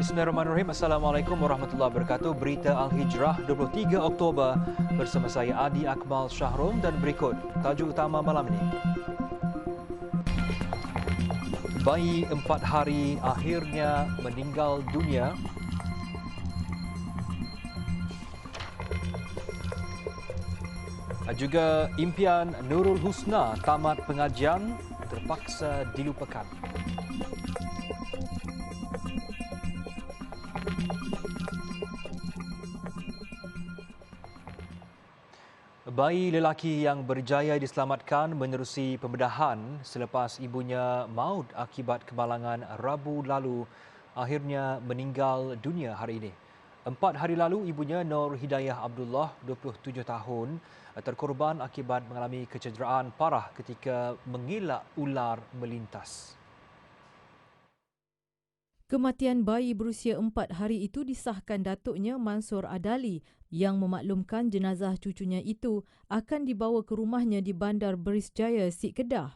Bismillahirrahmanirrahim. Assalamualaikum warahmatullahi wabarakatuh. Berita Al-Hijrah 23 Oktober bersama saya Adi Akmal Shahrom dan berikut tajuk utama malam ini. Bayi 4 hari akhirnya meninggal dunia. Juga impian Nurul Husna tamat pengajian terpaksa dilupakan. Bayi lelaki yang berjaya diselamatkan menerusi pembedahan selepas ibunya maut akibat kemalangan Rabu lalu akhirnya meninggal dunia hari ini. 4 hari lalu ibunya Nur Hidayah Abdullah, 27 tahun, terkorban akibat mengalami kecederaan parah ketika mengelak ular melintas. Kematian bayi berusia 4 hari itu disahkan datuknya Mansur Adali yang memaklumkan jenazah cucunya itu akan dibawa ke rumahnya di Bandar Berisjaya, Sik Kedah.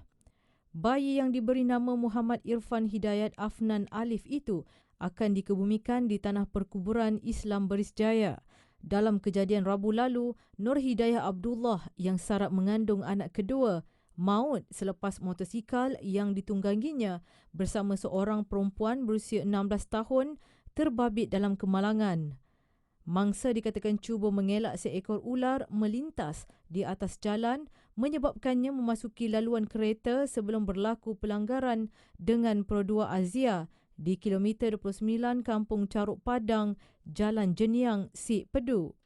Bayi yang diberi nama Muhammad Irfan Hidayat Afnan Alif itu akan dikebumikan di tanah perkuburan Islam Berisjaya. Dalam kejadian Rabu lalu, Nur Hidayah Abdullah yang sarap mengandung anak kedua maut selepas motosikal yang ditungganginya bersama seorang perempuan berusia 16 tahun terbabit dalam kemalangan. Mangsa dikatakan cuba mengelak seekor ular melintas di atas jalan menyebabkannya memasuki laluan kereta sebelum berlaku pelanggaran dengan Pro 2 Azia di kilometer 29 Kampung Caruk Padang, Jalan Jeniang, Sik Pedu.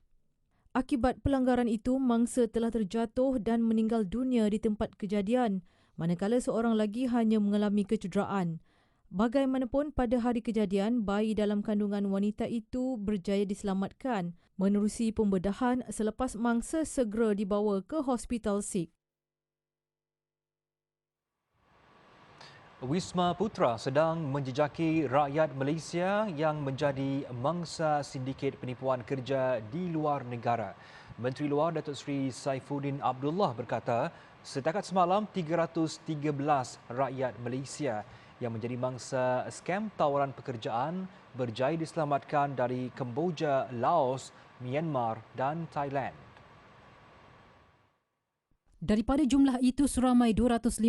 Akibat pelanggaran itu, mangsa telah terjatuh dan meninggal dunia di tempat kejadian, manakala seorang lagi hanya mengalami kecederaan. Bagaimanapun, pada hari kejadian, bayi dalam kandungan wanita itu berjaya diselamatkan menerusi pembedahan selepas mangsa segera dibawa ke Hospital Sik. Wisma Putra sedang menjejaki rakyat Malaysia yang menjadi mangsa sindiket penipuan kerja di luar negara. Menteri Luar Datuk Seri Saifuddin Abdullah berkata, setakat semalam 313 rakyat Malaysia yang menjadi mangsa skam tawaran pekerjaan berjaya diselamatkan dari Kemboja, Laos, Myanmar dan Thailand. Daripada jumlah itu, seramai 255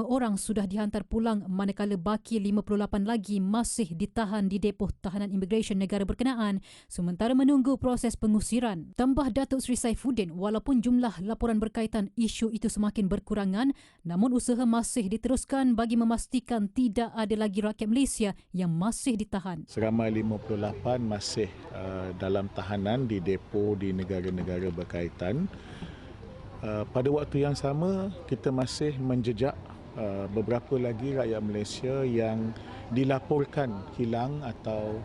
orang sudah dihantar pulang manakala baki 58 lagi masih ditahan di depoh tahanan imigresen negara berkenaan sementara menunggu proses pengusiran. Tambah Datuk Seri Saifuddin, walaupun jumlah laporan berkaitan isu itu semakin berkurangan, namun usaha masih diteruskan bagi memastikan tidak ada lagi rakyat Malaysia yang masih ditahan. Seramai 58 masih dalam tahanan di depoh di negara-negara berkaitan. Pada waktu yang sama, kita masih menjejak beberapa lagi rakyat Malaysia yang dilaporkan hilang atau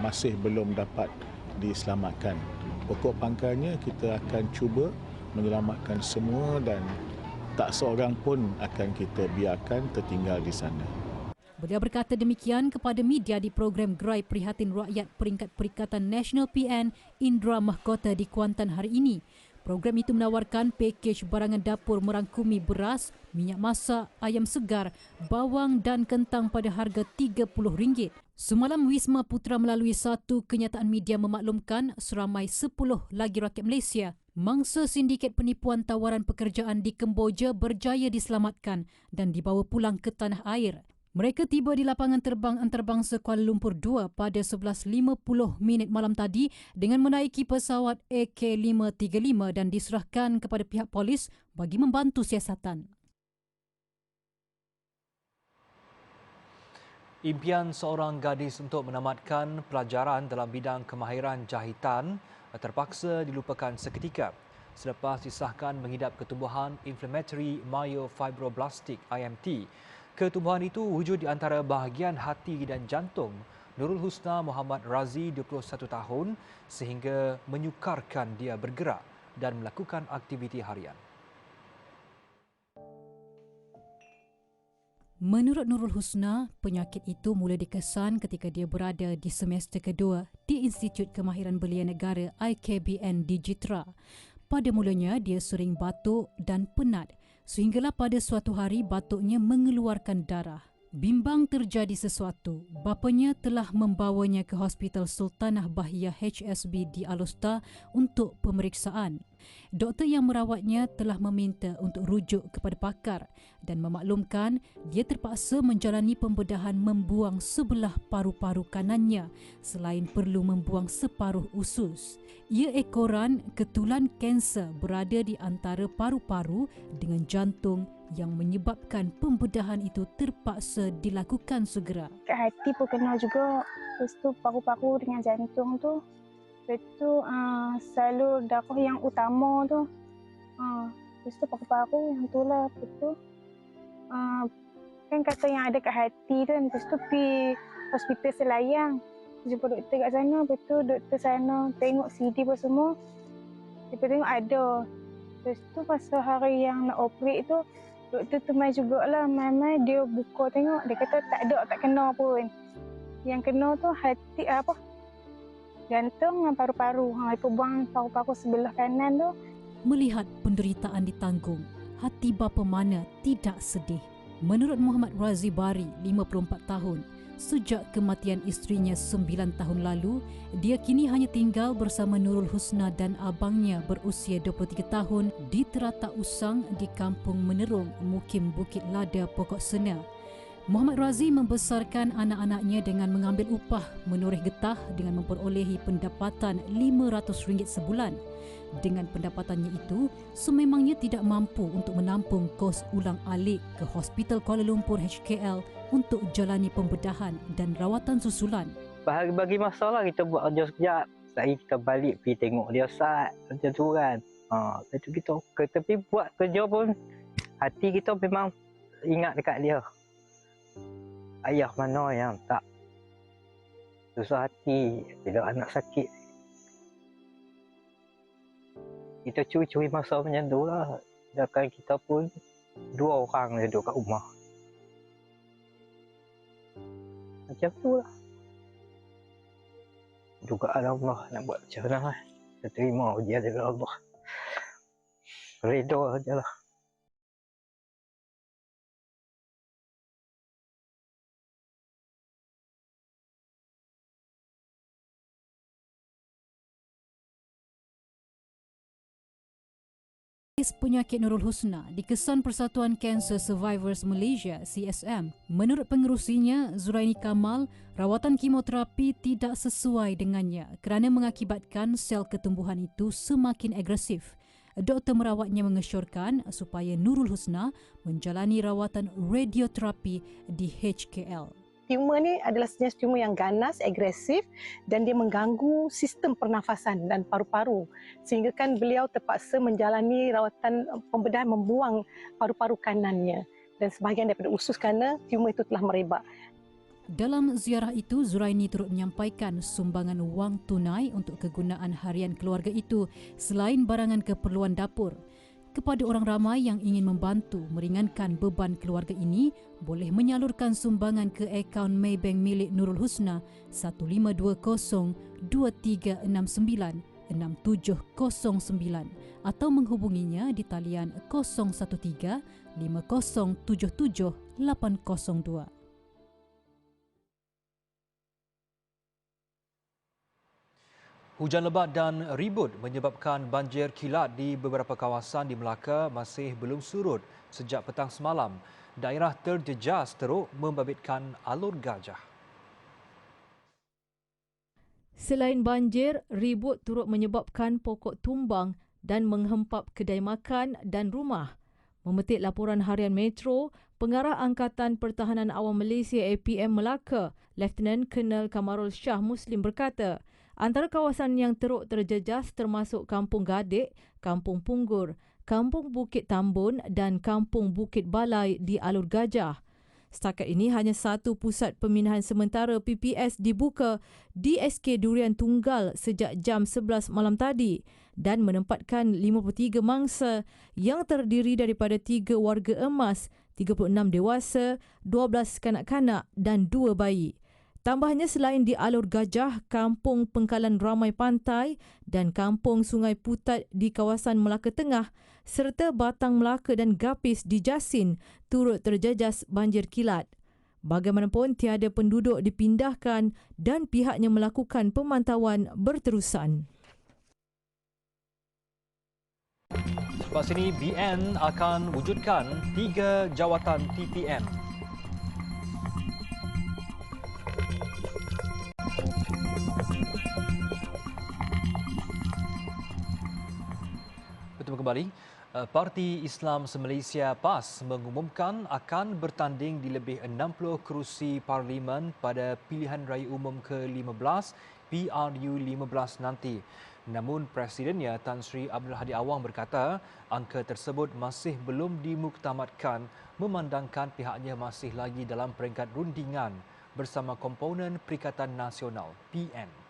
masih belum dapat diselamatkan. Pokok pangkalnya, kita akan cuba menyelamatkan semua dan tak seorang pun akan kita biarkan tertinggal di sana. Beliau berkata demikian kepada media di program Gerai Prihatin Rakyat Peringkat Perikatan Nasional PN Indra Mahkota di Kuantan hari ini. Program itu menawarkan pakej barangan dapur merangkumi beras, minyak masak, ayam segar, bawang dan kentang pada harga RM30. Semalam Wisma Putra melalui satu kenyataan media memaklumkan seramai 10 lagi rakyat Malaysia mangsa sindiket penipuan tawaran pekerjaan di Kemboja berjaya diselamatkan dan dibawa pulang ke tanah air. Mereka tiba di lapangan terbang antarabangsa Kuala Lumpur 2 pada 11.50 malam tadi dengan menaiki pesawat AK-535 dan diserahkan kepada pihak polis bagi membantu siasatan. Impian seorang gadis untuk menamatkan pelajaran dalam bidang kemahiran jahitan terpaksa dilupakan seketika selepas disahkan mengidap ketumbuhan inflammatory myofibroblastic IMT. Ketumbuhan itu wujud di antara bahagian hati dan jantung Nurul Husna Muhammad Razi, 21 tahun, sehingga menyukarkan dia bergerak dan melakukan aktiviti harian. Menurut Nurul Husna, penyakit itu mula dikesan ketika dia berada di semester kedua di Institut Kemahiran Belia Negara IKBN di Jitra. Pada mulanya, dia sering batuk dan penat sehinggalah pada suatu hari batuknya mengeluarkan darah. Bimbang terjadi sesuatu, bapanya telah membawanya ke Hospital Sultanah Bahiyah HSB di Alostar untuk pemeriksaan. Doktor yang merawatnya telah meminta untuk rujuk kepada pakar dan memaklumkan dia terpaksa menjalani pembedahan membuang sebelah paru-paru kanannya selain perlu membuang separuh usus. Ia ekoran ketulan kanser berada di antara paru-paru dengan jantung yang menyebabkan pembedahan itu terpaksa dilakukan segera. Kat hati pun kena juga. Lepas tu paru-paru dengan jantung tu. Lepas tu selalu darah yang utama tu. Lepas tu paru-paru yang tu lah. Lepas tu kan kata yang ada kat hati tu. Lepas tu pergi hospital Selayang. Jumpa doktor kat sana. Lepas tu doktor sana tengok CD pun semua. Lepas tengok ada. Lepas tu pasal hari yang nak operate tu, doktor tu mai jugalah, mai dia buka tengok, dia kata tak kena pun. Yang kena tu hati jantung dengan paru-paru. Dia buang paru-paru sebelah kanan tu. Melihat penderitaan ditanggung, hati bapa mana tidak sedih. Menurut Muhammad Razi Bari, 54 tahun, sejak kematian isterinya 9 tahun lalu, dia kini hanya tinggal bersama Nurul Husna dan abangnya berusia 23 tahun di Teratak Usang di Kampung Menerung, Mukim Bukit Lada, Pokok Sena. Muhammad Razi membesarkan anak-anaknya dengan mengambil upah menoreh getah dengan memperolehi pendapatan RM500 sebulan. Dengan pendapatannya itu, sememangnya tidak mampu untuk menampung kos ulang-alik ke Hospital Kuala Lumpur HKL untuk jalani pembedahan dan rawatan susulan. Bagi masalah kita buat kerja sekejap, lagi kita balik pergi tengok dia sat macam tu kan. Lepas tu kita ke tepi buat kerja pun hati kita memang ingat dekat dia. Ayah mana yang tak susah hati bila anak sakit. Kita curi-curi masa macam tu lah. Sedangkan kita pun 2 orang je duduk kat rumah. Macam tu lah. Dugaan Allah nak buat macam mana lah. Kita terima ujian dari Allah. Redha je lah. Penyakit Nurul Husna dikesan Persatuan Cancer Survivors Malaysia CSM. Menurut pengerusinya Zuraini Kamal, rawatan kemoterapi tidak sesuai dengannya kerana mengakibatkan sel ketumbuhan itu semakin agresif. Doktor merawatnya mengesyorkan supaya Nurul Husna menjalani rawatan radioterapi di HKL. Tumor ni adalah sejenis tumor yang ganas, agresif dan dia mengganggu sistem pernafasan dan paru-paru. Sehingga kan beliau terpaksa menjalani rawatan pembedahan membuang paru-paru kanannya. Dan sebahagian daripada usus kerana tumor itu telah merebak. Dalam ziarah itu, Zuraini turut menyampaikan sumbangan wang tunai untuk kegunaan harian keluarga itu selain barangan keperluan dapur. Kepada orang ramai yang ingin membantu meringankan beban keluarga ini, boleh menyalurkan sumbangan ke akaun Maybank milik Nurul Husna 1520-2369-6709 atau menghubunginya di talian 013 5077 802. Hujan lebat dan ribut menyebabkan banjir kilat di beberapa kawasan di Melaka masih belum surut sejak petang semalam. Daerah terjejas teruk membabitkan alur gajah. Selain banjir, ribut turut menyebabkan pokok tumbang dan menghempap kedai makan dan rumah. Memetik laporan harian Metro, Pengarah Angkatan Pertahanan Awam Malaysia APM Melaka, Lieutenant Colonel Kamarul Shah Muslim berkata, antara kawasan yang teruk terjejas termasuk Kampung Gadik, Kampung Punggur, Kampung Bukit Tambun dan Kampung Bukit Balai di Alur Gajah. Setakat ini hanya satu pusat peminahan sementara PPS dibuka di SK Durian Tunggal sejak jam 11 malam tadi dan menempatkan 53 mangsa yang terdiri daripada 3 warga emas, 36 dewasa, 12 kanak-kanak dan 2 bayi. Tambahnya selain di Alur Gajah, Kampung Pengkalan Ramai Pantai dan Kampung Sungai Putat di kawasan Melaka Tengah serta Batang Melaka dan Gapis di Jasin turut terjejas banjir kilat. Bagaimanapun, tiada penduduk dipindahkan dan pihaknya melakukan pemantauan berterusan. Selepas ini, BN akan wujudkan 3 jawatan TPM. Bertemu kembali. Parti Islam Se-Malaysia PAS mengumumkan akan bertanding di lebih 60 kerusi parlimen pada pilihan raya umum ke-15 PRU 15 nanti. Namun Presidennya Tan Sri Abdul Hadi Awang berkata angka tersebut masih belum dimuktamadkan memandangkan pihaknya masih lagi dalam peringkat rundingan bersama komponen Perikatan Nasional PN.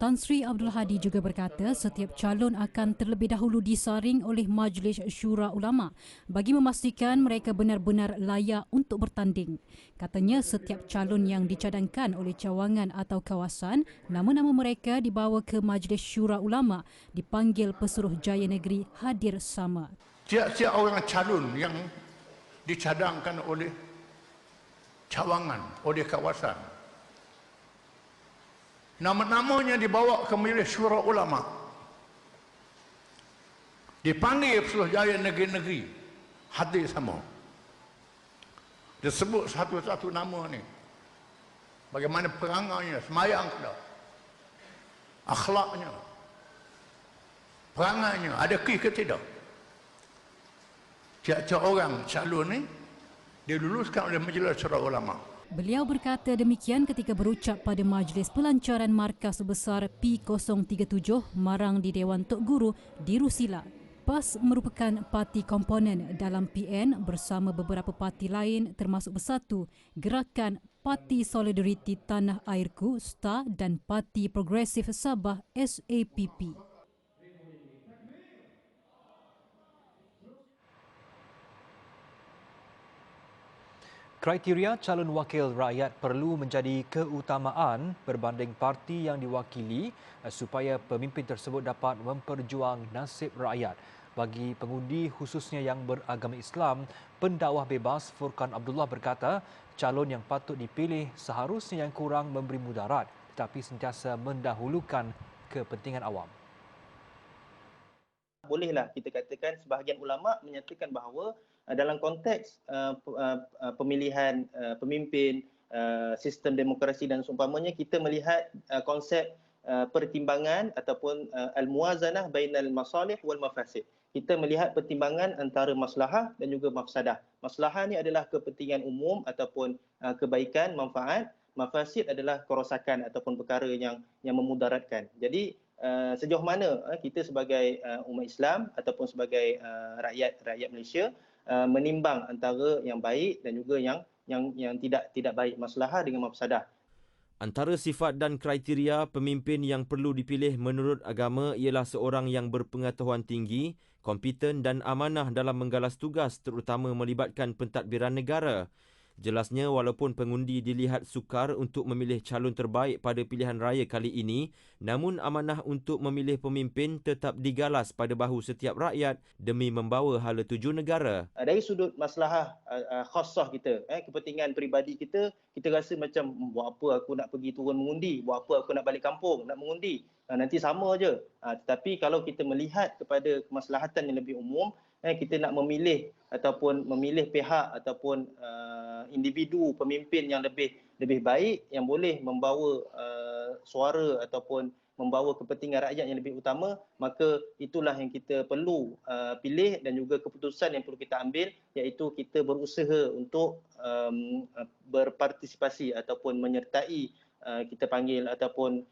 Tan Sri Abdul Hadi juga berkata setiap calon akan terlebih dahulu disaring oleh Majlis Syura Ulama bagi memastikan mereka benar-benar layak untuk bertanding. Katanya setiap calon yang dicadangkan oleh cawangan atau kawasan, nama-nama mereka dibawa ke Majlis Syura Ulama dipanggil Pesuruhjaya Negeri hadir sama. Tiap-tiap orang calon yang dicadangkan oleh cawangan, oleh kawasan, nama-namanya dibawa ke Majlis Syura Ulama. Dipanggil Pesuruhjaya Negeri-Negeri hadir sama. Disebut satu-satu nama ni. Bagaimana perangainya, semayang ke tak? Akhlaknya. Perangainya, ada ki ke tidak? Tiap-tiap orang calon ni diluluskan oleh Majlis Syura Ulama. Beliau berkata demikian ketika berucap pada majlis pelancaran markas besar P037 Marang di Dewan Tok Guru di Rusila. PAS merupakan parti komponen dalam PN bersama beberapa parti lain termasuk Bersatu, Gerakan Parti Solidariti Tanah Airku STA dan Parti Progresif Sabah SAPP. Kriteria calon wakil rakyat perlu menjadi keutamaan berbanding parti yang diwakili supaya pemimpin tersebut dapat memperjuang nasib rakyat. Bagi pengundi khususnya yang beragama Islam, pendakwah bebas Furqan Abdullah berkata calon yang patut dipilih seharusnya yang kurang memberi mudarat tetapi sentiasa mendahulukan kepentingan awam. Bolehlah kita katakan sebahagian ulama menyatakan bahawa dalam konteks pemilihan pemimpin, sistem demokrasi dan seumpamanya, kita melihat konsep pertimbangan ataupun al-muwazanah bainal masalih wal mafasid. Kita melihat pertimbangan antara maslahah dan juga mafsadah. Maslahah ni adalah kepentingan umum ataupun kebaikan, manfaat. Mafasid adalah kerosakan ataupun perkara yang memudaratkan. Jadi sejauh mana kita sebagai umat Islam ataupun sebagai rakyat Malaysia menimbang antara yang baik dan juga yang tidak baik, maslahah dengan mafsadah. Antara sifat dan kriteria pemimpin yang perlu dipilih menurut agama ialah seorang yang berpengetahuan tinggi, kompeten dan amanah dalam menggalas tugas terutama melibatkan pentadbiran negara. Jelasnya walaupun pengundi dilihat sukar untuk memilih calon terbaik pada pilihan raya kali ini, namun amanah untuk memilih pemimpin tetap digalas pada bahu setiap rakyat demi membawa hala tuju negara. Dari sudut maslahah khassah kita, kepentingan peribadi kita, kita rasa macam buat apa aku nak pergi turun mengundi, buat apa aku nak balik kampung nak mengundi, nanti sama je. Tetapi kalau kita melihat kepada kemaslahatan yang lebih umum, kita nak memilih ataupun memilih pihak ataupun individu pemimpin yang lebih baik yang boleh membawa suara ataupun membawa kepentingan rakyat yang lebih utama, maka itulah yang kita perlu pilih dan juga keputusan yang perlu kita ambil, iaitu kita berusaha untuk berpartisipasi ataupun menyertai kita panggil ataupun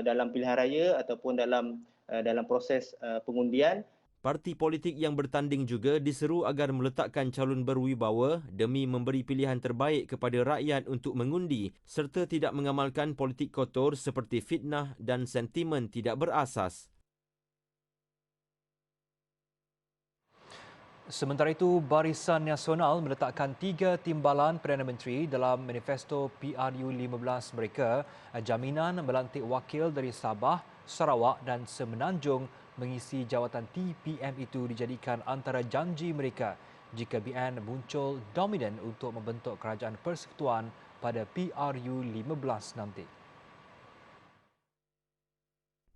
dalam pilihan raya ataupun dalam proses pengundian. Parti politik yang bertanding juga diseru agar meletakkan calon berwibawa demi memberi pilihan terbaik kepada rakyat untuk mengundi serta tidak mengamalkan politik kotor seperti fitnah dan sentimen tidak berasas. Sementara itu, Barisan Nasional meletakkan 3 timbalan Perdana Menteri dalam manifesto PRU 15 mereka, jaminan melantik wakil dari Sabah, Sarawak dan Semenanjung mengisi jawatan TPM itu dijadikan antara janji mereka. jika BN muncul dominan untuk membentuk kerajaan persekutuan pada PRU 15 nanti.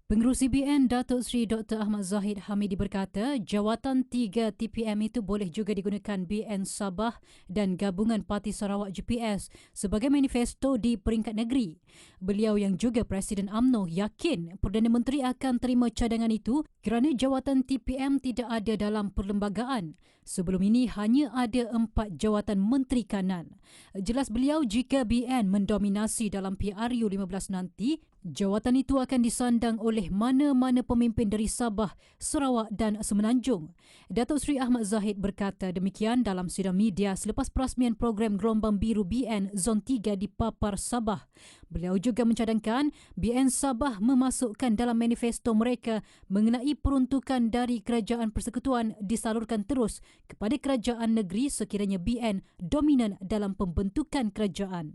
Pengerusi BN Datuk Seri Dr. Ahmad Zahid Hamidi berkata jawatan 3 TPM itu boleh juga digunakan BN Sabah dan Gabungan Parti Sarawak GPS sebagai manifesto di peringkat negeri. Beliau yang juga Presiden UMNO yakin Perdana Menteri akan terima cadangan itu kerana jawatan TPM tidak ada dalam perlembagaan. Sebelum ini hanya ada 4 jawatan Menteri Kanan. Jelas beliau jika BN mendominasi dalam PRU 15 nanti, jawatan itu akan disandang oleh mana-mana pemimpin dari Sabah, Sarawak dan Semenanjung. Datuk Seri Ahmad Zahid berkata demikian dalam sidang media selepas perasmian program Gelombang Biru BN Zon 3 di Papar, Sabah. Beliau juga mencadangkan BN Sabah memasukkan dalam manifesto mereka mengenai peruntukan dari Kerajaan Persekutuan disalurkan terus kepada kerajaan negeri sekiranya BN dominan dalam pembentukan kerajaan.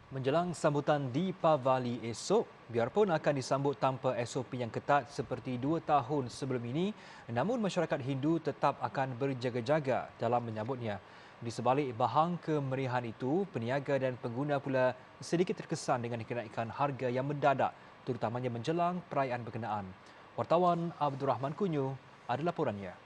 Menjelang sambutan Deepavali esok, biarpun akan disambut tanpa SOP yang ketat seperti 2 tahun sebelum ini, namun masyarakat Hindu tetap akan berjaga-jaga dalam menyambutnya. Di sebalik bahang kemeriahan itu, peniaga dan pengguna pula sedikit terkesan dengan kenaikan harga yang mendadak, terutamanya menjelang perayaan berkenaan. Wartawan Abdul Rahman Kunyu ada laporannya.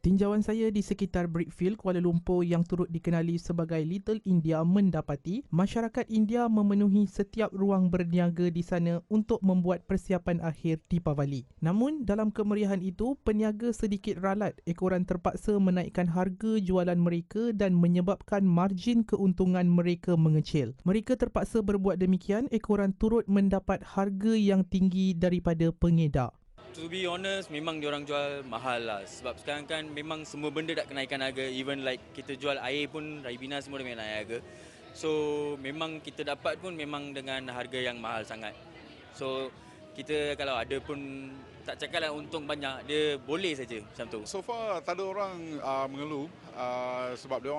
Tinjauan saya di sekitar Brickfield, Kuala Lumpur yang turut dikenali sebagai Little India mendapati masyarakat India memenuhi setiap ruang berniaga di sana untuk membuat persiapan akhir Deepavali. Namun dalam kemeriahan itu, peniaga sedikit ralat ekoran terpaksa menaikkan harga jualan mereka dan menyebabkan margin keuntungan mereka mengecil. Mereka terpaksa berbuat demikian ekoran turut mendapat harga yang tinggi daripada pengedar. To be honest, memang diorang jual mahal lah. Sebab sekarang kan memang semua benda dah kenaikan harga. Even like kita jual air pun, Ribena semua dah naik harga. So memang kita dapat pun memang dengan harga yang mahal sangat. So kita kalau ada pun tak cakap lah untung banyak, dia boleh saja macam tu. So far tak ada orang mengeluh sebab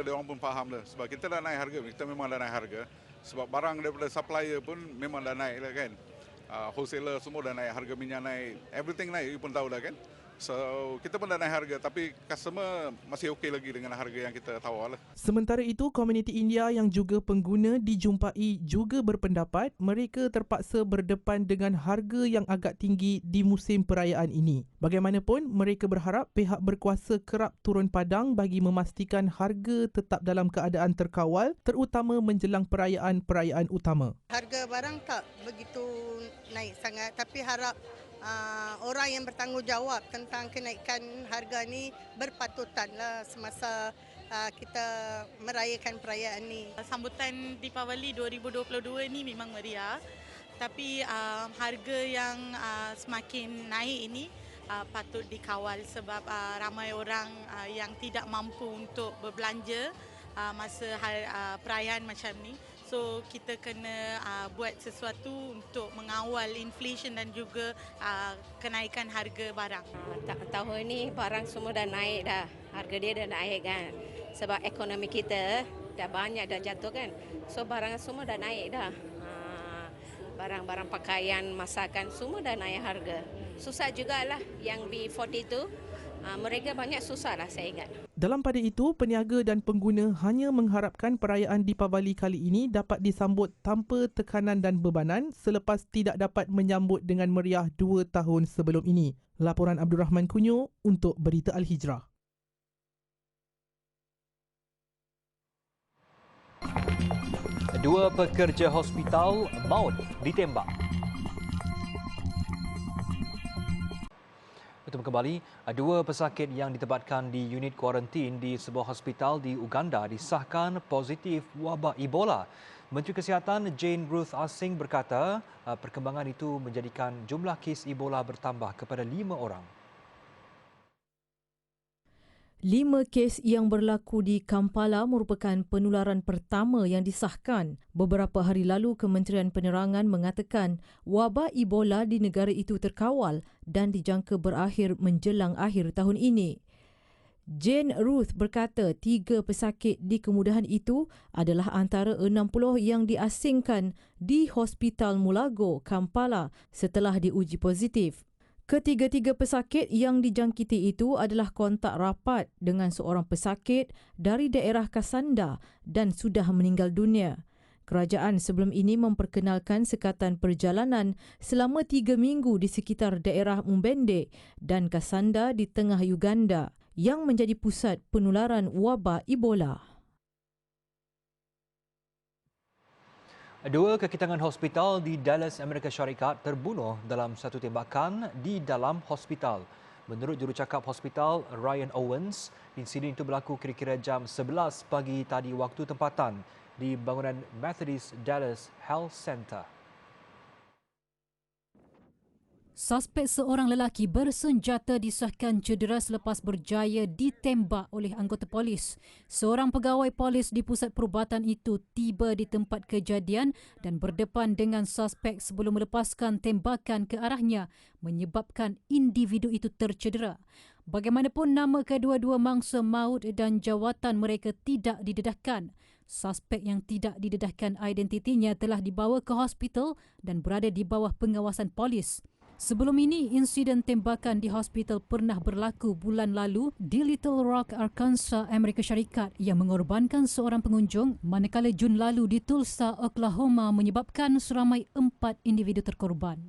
diorang pun faham dah. Sebab kita dah naik harga, kita memang dah naik harga. Sebab barang daripada supplier pun memang dah naik lah kan. Wholesaler semua dah naik, harga minyak naik, everything naik, you pun tahu dah kan. So kita pun dah naik harga tapi customer masih okey lagi dengan harga yang kita tawar lah. Sementara itu, komuniti India yang juga pengguna dijumpai juga berpendapat mereka terpaksa berdepan dengan harga yang agak tinggi di musim perayaan ini. Bagaimanapun, mereka berharap pihak berkuasa kerap turun padang bagi memastikan harga tetap dalam keadaan terkawal, terutama menjelang perayaan-perayaan utama. Harga barang tak begitu naik sangat tapi harap orang yang bertanggungjawab tentang kenaikan harga ni berpatutanlah semasa kita merayakan perayaan ni. Sambutan Deepavali 2022 ni memang meriah tapi harga yang semakin naik ini patut dikawal sebab ramai orang yang tidak mampu untuk berbelanja masa perayaan macam ni. So kita kena buat sesuatu untuk mengawal inflation dan juga kenaikan harga barang. Tahun ni barang semua dah naik dah. Harga dia dah naik kan. Sebab ekonomi kita dah banyak dah jatuh kan. So barang semua dah naik dah. Barang-barang pakaian, masakan semua dah naik harga. Susah jugalah yang B40 tu. Mereka banyak susah lah saya ingat. Dalam pada itu, peniaga dan pengguna hanya mengharapkan perayaan Deepavali kali ini dapat disambut tanpa tekanan dan bebanan selepas tidak dapat menyambut dengan meriah 2 tahun sebelum ini. Laporan Abdul Rahman Kunyu untuk Berita Al-Hijrah. Dua pekerja hospital maut ditembak. Untuk kembali, dua pesakit yang ditempatkan di unit kuarantin di sebuah hospital di Uganda disahkan positif wabak Ebola. Menteri Kesihatan Jane Ruth Asing berkata perkembangan itu menjadikan jumlah kes Ebola bertambah kepada 5 orang. 5 kes yang berlaku di Kampala merupakan penularan pertama yang disahkan. Beberapa hari lalu, Kementerian Penerangan mengatakan wabak Ebola di negara itu terkawal dan dijangka berakhir menjelang akhir tahun ini. Jane Ruth berkata 3 pesakit di kemudahan itu adalah antara 60 yang diasingkan di Hospital Mulago, Kampala setelah diuji positif. Ketiga-tiga pesakit yang dijangkiti itu adalah kontak rapat dengan seorang pesakit dari daerah Kasanda dan sudah meninggal dunia. Kerajaan sebelum ini memperkenalkan sekatan perjalanan selama 3 minggu di sekitar daerah Umbende dan Kasanda di tengah Uganda yang menjadi pusat penularan wabak Ebola. 2 kekitangan hospital di Dallas, Amerika Syarikat terbunuh dalam satu tembakan di dalam hospital. Menurut jurucakap hospital Ryan Owens, insiden itu berlaku kira-kira jam 11 pagi tadi waktu tempatan di bangunan Methodist Dallas Health Center. Suspek seorang lelaki bersenjata disahkan cedera selepas berjaya ditembak oleh anggota polis. Seorang pegawai polis di pusat perubatan itu tiba di tempat kejadian dan berdepan dengan suspek sebelum melepaskan tembakan ke arahnya, menyebabkan individu itu tercedera. Bagaimanapun, nama kedua-dua mangsa maut dan jawatan mereka tidak didedahkan. Suspek yang tidak didedahkan identitinya telah dibawa ke hospital dan berada di bawah pengawasan polis. Sebelum ini, insiden tembakan di hospital pernah berlaku bulan lalu di Little Rock, Arkansas, Amerika Syarikat yang mengorbankan seorang pengunjung, manakala Jun lalu di Tulsa, Oklahoma menyebabkan seramai 4 individu terkorban.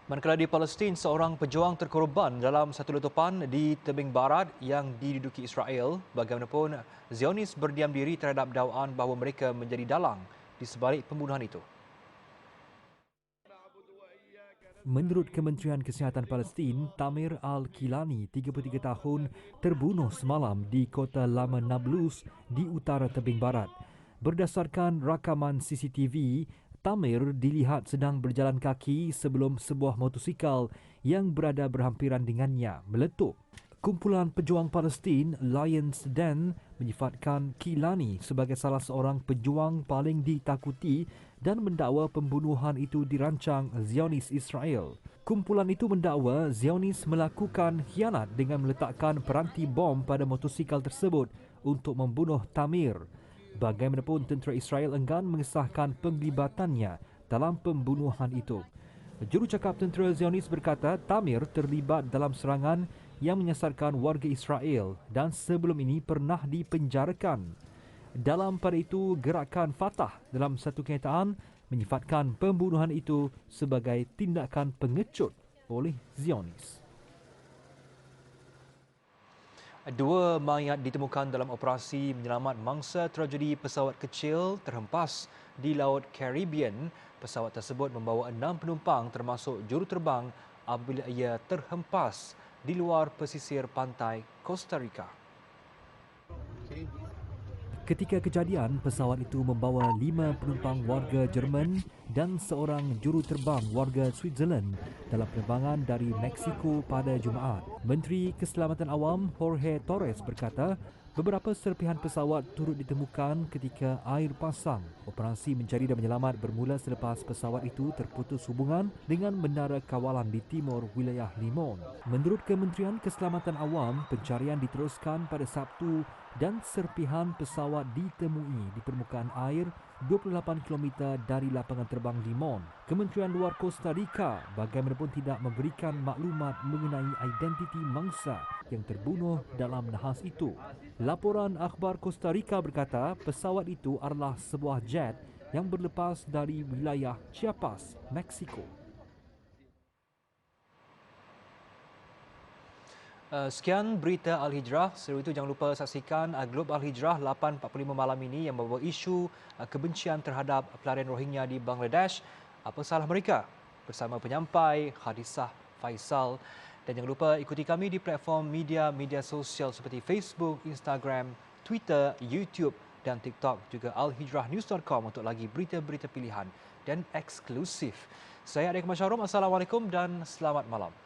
Manakala di Palestin, seorang pejuang terkorban dalam satu letupan di tebing barat yang diduduki Israel. Bagaimanapun, Zionis berdiam diri terhadap dakwaan bahawa mereka menjadi dalang di sebalik pembunuhan itu. Menurut Kementerian Kesihatan Palestin, Tamir Al-Kilani, 33 tahun, terbunuh semalam di kota Lama Nablus di utara tebing barat. Berdasarkan rakaman CCTV, Tamir dilihat sedang berjalan kaki sebelum sebuah motosikal yang berada berhampiran dengannya meletup. Kumpulan pejuang Palestin, Lions Den, menyifatkan Kilani sebagai salah seorang pejuang paling ditakuti dan mendakwa pembunuhan itu dirancang Zionis Israel. Kumpulan itu mendakwa Zionis melakukan khianat dengan meletakkan peranti bom pada motosikal tersebut untuk membunuh Tamir. Bagaimanapun, tentera Israel enggan mengesahkan penglibatannya dalam pembunuhan itu. Jurucakap tentera Zionis berkata Tamir terlibat dalam serangan yang menyasarkan warga Israel dan sebelum ini pernah dipenjarakan. Dalam pada itu, gerakan Fatah dalam satu kenyataan menyifatkan pembunuhan itu sebagai tindakan pengecut oleh Zionis. 2 mayat ditemukan dalam operasi menyelamat mangsa tragedi pesawat kecil terhempas di Laut Caribbean. Pesawat tersebut membawa 6 penumpang termasuk juruterbang apabila ia terhempas di luar pesisir pantai Costa Rica. Ketika kejadian, pesawat itu membawa 5 penumpang warga Jerman dan seorang juruterbang warga Switzerland dalam penerbangan dari Mexico pada Jumaat. Menteri Keselamatan Awam Jorge Torres berkata, beberapa serpihan pesawat turut ditemukan ketika air pasang. Operasi mencari dan menyelamat bermula selepas pesawat itu terputus hubungan dengan menara kawalan di timur wilayah Limon. Menurut Kementerian Keselamatan Awam, pencarian diteruskan pada Sabtu dan serpihan pesawat ditemui di permukaan air 28 km dari lapangan terbang Limon. Kementerian Luar Costa Rica bagaimanapun tidak memberikan maklumat mengenai identiti mangsa yang terbunuh dalam nahas itu. Laporan akhbar Costa Rica berkata pesawat itu adalah sebuah jet yang berlepas dari wilayah Chiapas, Mexico. Sekian berita Al-Hijrah. Seru itu jangan lupa saksikan Globe Al-Hijrah 8.45 malam ini yang membawa isu kebencian terhadap pelarian Rohingya di Bangladesh. Apa salah mereka? Bersama penyampai Hadisah Faisal. Dan jangan lupa ikuti kami di platform media sosial seperti Facebook, Instagram, Twitter, YouTube dan TikTok. Juga alhijrahnews.com untuk lagi berita-berita pilihan dan eksklusif. Saya Adik Masyarum. Assalamualaikum dan selamat malam.